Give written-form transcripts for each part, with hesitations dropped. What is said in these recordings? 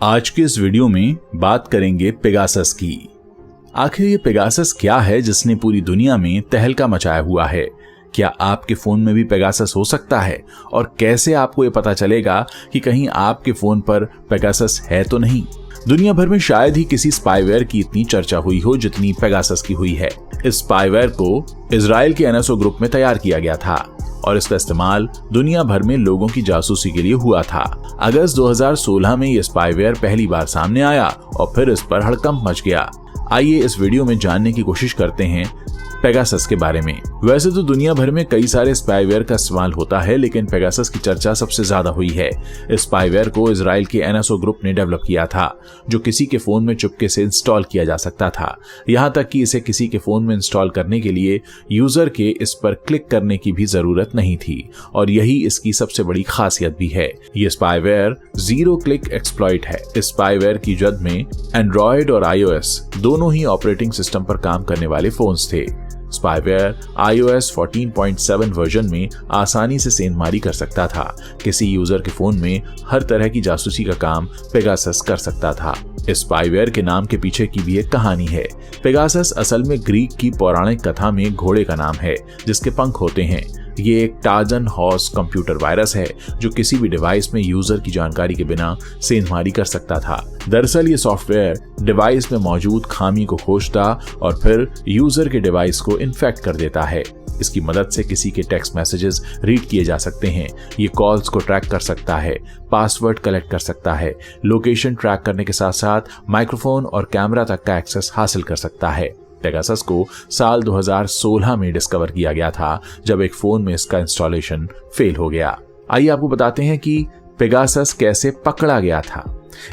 आज के इस वीडियो में बात करेंगे पेगासस की। आखिर ये पेगासस क्या है जिसने पूरी दुनिया में तहलका मचाया हुआ है? क्या आपके फोन में भी पेगासस हो सकता है? और कैसे आपको ये पता चलेगा कि कहीं आपके फोन पर पेगासस है तो नहीं? दुनिया भर में शायद ही किसी स्पाईवेयर की इतनी चर्चा हुई हो जितनी पेगासस की हुई है। इस स्पाईवेयर को इजराइल के एनएसओ ग्रुप में तैयार किया गया था और इसका इस्तेमाल दुनिया भर में लोगों की जासूसी के लिए हुआ था। अगस्त 2016 में यह स्पाईवेयर पहली बार सामने आया और फिर इस पर हड़कंप मच गया। आइए इस वीडियो में जानने की कोशिश करते हैं पेगासस के बारे में। वैसे तो दुनिया भर में कई सारे स्पाईवेयर का इस्तेमाल होता है, लेकिन पेगासस की चर्चा सबसे ज्यादा हुई है। इस स्पाईवेयर को इजराइल के एनएसओ ग्रुप ने डेवलप किया था, जो किसी के फोन में चुपके से इंस्टॉल किया जा सकता था। यहाँ तक कि इसे किसी के फोन में इंस्टॉल करने के लिए यूजर के इस पर क्लिक करने की भी जरूरत नहीं थी, और यही इसकी सबसे बड़ी खासियत भी है। ये स्पाईवेयर जीरो क्लिक एक्सप्लॉइट है। इस स्पाईवेयर की जद में एंड्रॉयड और iOS दोनों ही ऑपरेटिंग सिस्टम पर काम करने वाले फोन्स थे। स्पाईवेयर iOS 14.7 वर्जन में आसानी से सेंधमारी कर सकता था। किसी यूजर के फोन में हर तरह की जासूसी का काम पेगासस कर सकता था। इस स्पाईवेयर के नाम के पीछे की भी एक कहानी है। पेगासस असल में ग्रीक की पौराणिक कथा में घोड़े का नाम है जिसके पंख होते हैं। ये एक ट्रोजन हॉर्स कंप्यूटर वायरस है जो किसी भी डिवाइस में यूजर की जानकारी के बिना सेंधमारी कर सकता था। दरअसल ये सॉफ्टवेयर डिवाइस में मौजूद खामी को खोजता और फिर यूजर के डिवाइस को इन्फेक्ट कर देता है। इसकी मदद से किसी के टेक्स्ट मैसेजेस रीड किए जा सकते हैं। ये कॉल्स को ट्रैक कर सकता है, पासवर्ड कलेक्ट कर सकता है, लोकेशन ट्रैक करने के साथ साथ माइक्रोफोन और कैमरा तक का एक्सेस हासिल कर सकता है। पेगासस को साल 2016 में डिस्कवर किया गया था जब एक फोन में इसका इंस्टॉलेशन फेल हो गया। आइए आपको बताते हैं कि पेगासस कैसे पकड़ा गया था।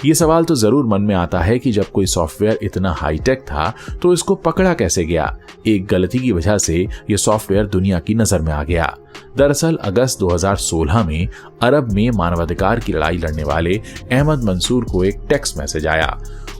ये सवाल तो जरूर मन में आता है कि जब कोई सॉफ्टवेयर इतना हाईटेक था तो इसको पकड़ा कैसे गया। एक गलती की वजह से ये सॉफ्टवेयर दुनिया की नजर में आ गया। दरअसल अगस्त 2016 में अरब में मानवाधिकार की लड़ाई लड़ने वाले अहमद मंसूर को एक टेक्स्ट मैसेज आया।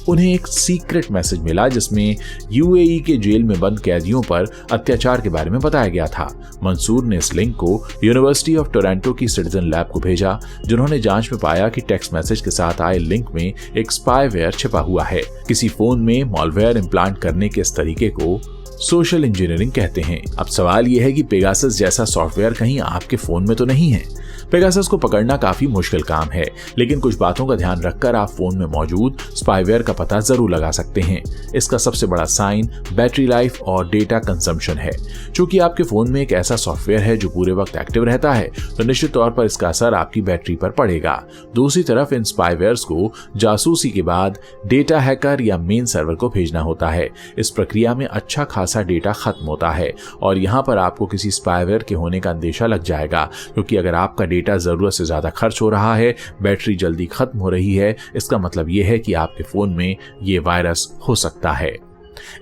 उन्हें एक सीक्रेट मैसेज मिला जिसमें यूएई के जेल में बंद कैदियों पर अत्याचार के बारे में बताया गया था। मंसूर ने इस लिंक को यूनिवर्सिटी ऑफ टोरंटो की सिटीजन लैब को भेजा, जिन्होंने जांच में पाया कि टेक्स्ट मैसेज के साथ आए लिंक में एक स्पाईवेयर छिपा हुआ है। किसी फोन में मॉलवेयर इम्प्लांट करने के इस तरीके को सोशल इंजीनियरिंग कहते हैं। अब सवाल यह है कि पेगासस जैसा सॉफ्टवेयर कहीं आपके फोन में तो नहीं है। पेगासस को पकड़ना काफी मुश्किल काम है, लेकिन कुछ बातों का ध्यान रखकर आप फोन में मौजूद स्पाईवेयर का पता जरूर लगा सकते हैं। इसका सबसे बड़ा साइन बैटरी लाइफ और डेटा कंजम्पशन है। चूंकि आपके फोन में एक ऐसा सॉफ्टवेयर है जो पूरे वक्त एक्टिव रहता है, तो निश्चित तौर पर इसका असर आपकी बैटरी पर पड़ेगा। दूसरी तरफ इन स्पाईवेयर्स को जासूसी के बाद डेटा हैकर या मेन सर्वर को भेजना होता है। इस प्रक्रिया में अच्छा खासा डेटा खत्म होता है और यहाँ पर आपको किसी स्पाईवेयर के होने का अंदेशा लग जाएगा, क्योंकि अगर आपका डेटा जरूरत से ज्यादा खर्च हो रहा है, बैटरी जल्दी खत्म हो रही है, इसका मतलब यह है कि आपके फोन में ये वायरस हो सकता है।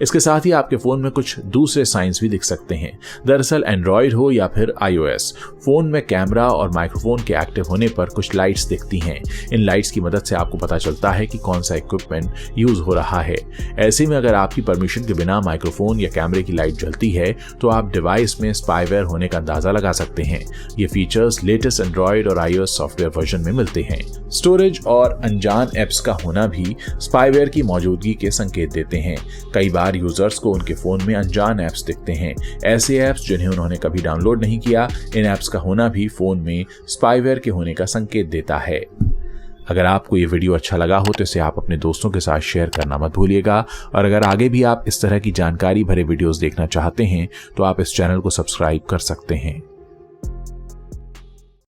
इसके साथ ही आपके फोन में कुछ दूसरे साइंस भी दिख सकते हैं। दरअसल एंड्रॉयड हो या फिर iOS, फोन में कैमरा और माइक्रोफोन के एक्टिव होने पर कुछ लाइट्स दिखती हैं। इन लाइट्स की मदद से आपको पता चलता है कि कौन सा इक्विपमेंट यूज हो रहा है। ऐसे में अगर आपकी परमिशन के बिना माइक्रोफोन या कैमरे की लाइट जलती है तो आप डिवाइस में स्पाईवेयर होने का अंदाजा लगा सकते हैं। ये फीचर्स लेटेस्ट एंड्रॉयड और iOS सॉफ्टवेयर वर्जन में मिलते हैं। स्टोरेज और अनजान एप्स का होना भी स्पाईवेयर की मौजूदगी के संकेत देते हैं। कई बार यूजर्स को उनके फोन में अनजान ऐप्स दिखते हैं। ऐसे ऐप्स जिन्हें उन्होंने कभी डाउनलोड नहीं किया, इन ऐप्स का होना भी फोन में स्पाईवेयर के होने का संकेत देता है। अगर आपको ये वीडियो अच्छा लगा हो तो इसे आप अपने दोस्तों के साथ शेयर करना मत भूलिएगा, और अगर आगे भी आप इस तरह की जानकारी भरे वीडियोस देखना चाहते हैं तो आप इस चैनल को सब्सक्राइब कर सकते हैं।